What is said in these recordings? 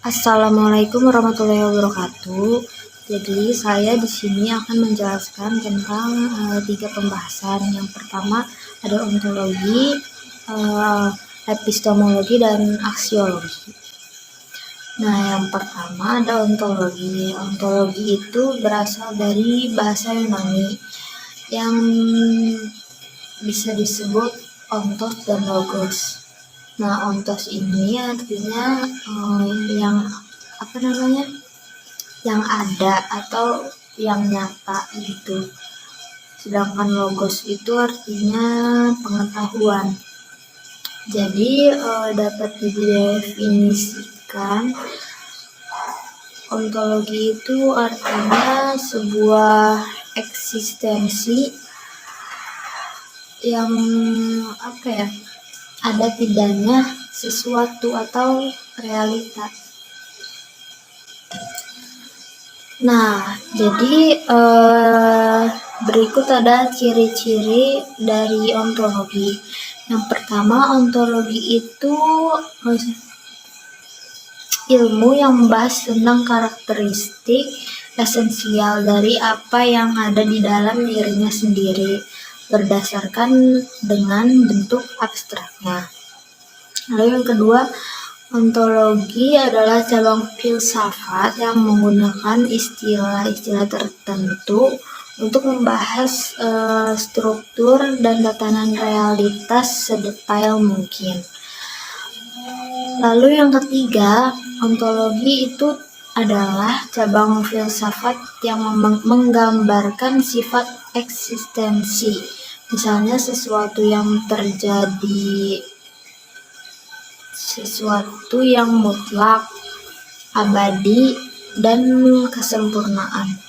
Assalamualaikum warahmatullahi wabarakatuh. Jadi saya di sini akan menjelaskan tentang 3 pembahasan. Yang pertama ada ontologi, epistemologi, dan aksiologi. Nah, yang pertama ada ontologi. Ontologi itu berasal dari bahasa Yunani yang bisa disebut ontos dan logos. Nah, ontos ini artinya yang ada atau yang nyata gitu. Sedangkan logos itu artinya pengetahuan. Jadi dapat didefinisikan ontologi itu artinya sebuah eksistensi yang ada tidaknya sesuatu atau realita. Nah, jadi berikut ada ciri-ciri dari ontologi. Yang pertama, ontologi itu ilmu yang membahas tentang karakteristik esensial dari apa yang ada di dalam dirinya sendiri berdasarkan dengan bentuk abstraknya. Lalu yang kedua, ontologi adalah cabang filsafat yang menggunakan istilah-istilah tertentu untuk membahas struktur dan tatanan realitas sedetail mungkin. Lalu yang ketiga, ontologi itu adalah cabang filsafat yang menggambarkan sifat eksistensi, misalnya sesuatu yang mutlak, abadi, dan kesempurnaan.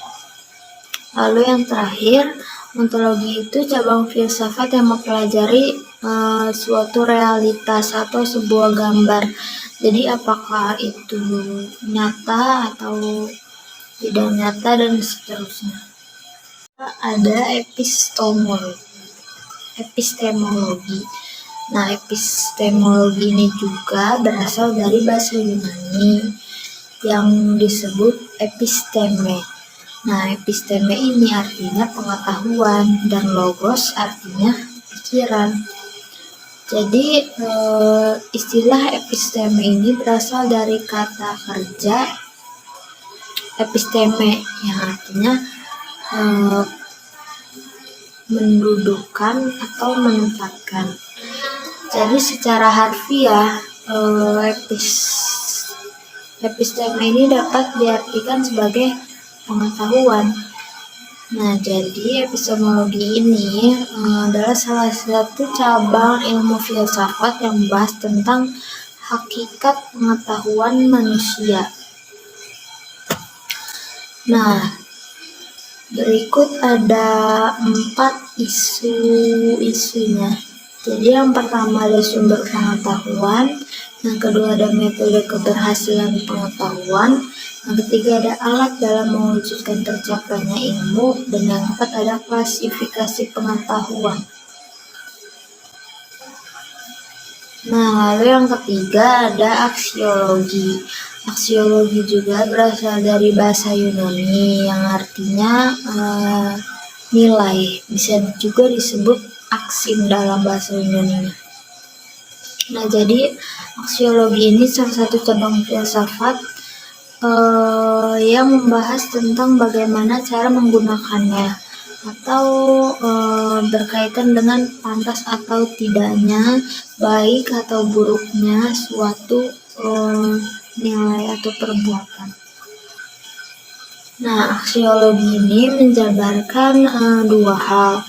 Lalu yang terakhir, ontologi itu cabang filsafat yang mempelajari suatu realitas atau sebuah gambar. Jadi apakah itu nyata atau tidak nyata dan seterusnya. Ada epistemologi. Nah, epistemologi ini juga berasal dari bahasa Yunani yang disebut episteme. Nah, episteme ini artinya pengetahuan dan logos artinya pikiran. Jadi istilah episteme ini berasal dari kata kerja episteme yang artinya mendudukkan atau menempatkan. Jadi secara harfiah episteme ini dapat diartikan sebagai pengetahuan. Nah, jadi epistemologi ini adalah salah satu cabang ilmu filsafat yang membahas tentang hakikat pengetahuan manusia. Nah, berikut ada 4 isunya. Jadi yang pertama ada sumber pengetahuan, yang kedua ada metode keberhasilan pengetahuan, yang ketiga ada alat dalam mewujudkan tercapainya ilmu, dan yang keempat ada klasifikasi pengetahuan. Nah, lalu yang ketiga ada aksiologi. Aksiologi juga berasal dari bahasa Yunani yang artinya nilai, bisa juga disebut aksim dalam bahasa Yunani. Nah, jadi aksiologi ini salah satu cabang filsafat yang membahas tentang bagaimana cara menggunakannya atau berkaitan dengan pantas atau tidaknya, baik atau buruknya suatu nilai atau perbuatan. Nah, aksiologi ini menjabarkan 2 hal,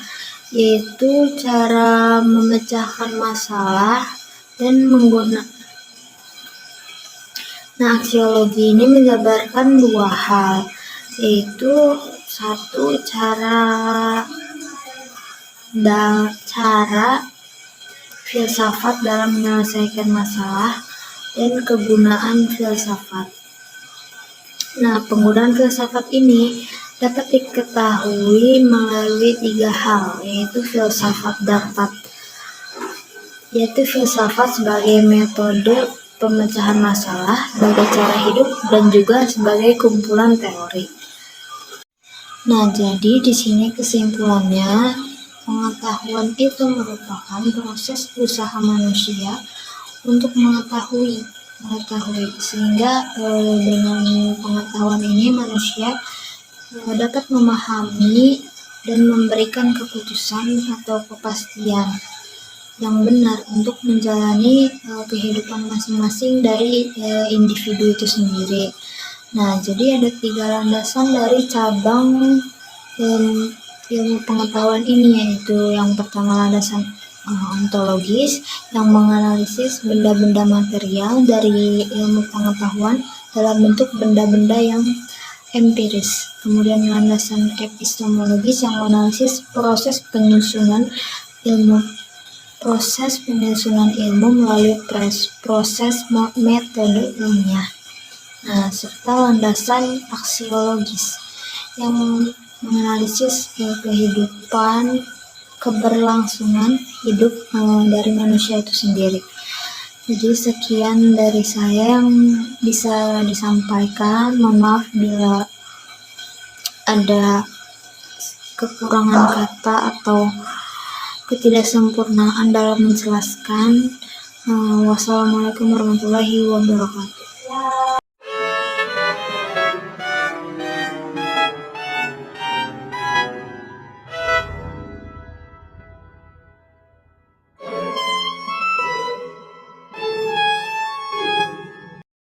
yaitu cara memecahkan masalah dan aksiologi ini menjabarkan 2 hal, yaitu satu, cara filsafat dalam menyelesaikan masalah, dan kegunaan filsafat. Nah, penggunaan filsafat ini dapat diketahui melalui 3 hal, yaitu filsafat sebagai metode pemecahan masalah, sebagai cara hidup, dan juga sebagai kumpulan teori. Nah, jadi di sini kesimpulannya, pengetahuan itu merupakan proses usaha manusia untuk mengetahui, sehingga dengan pengetahuan ini manusia dapat memahami dan memberikan keputusan atau kepastian yang benar untuk menjalani kehidupan masing-masing dari individu itu sendiri. Nah, jadi ada 3 landasan dari cabang ilmu pengetahuan ini, yaitu yang pertama landasan ontologis yang menganalisis benda-benda material dari ilmu pengetahuan dalam bentuk benda-benda yang empiris. Kemudian landasan epistemologis yang menganalisis proses penyusunan ilmu melalui proses metode ilmiah. Nah, serta landasan aksiologis yang menganalisis kehidupan, keberlangsungan hidup dari manusia itu sendiri. Jadi sekian dari saya yang bisa disampaikan. Mohon maaf bila ada kekurangan kata atau ketidaksempurnaan dalam menjelaskan. Wassalamualaikum warahmatullahi wabarakatuh.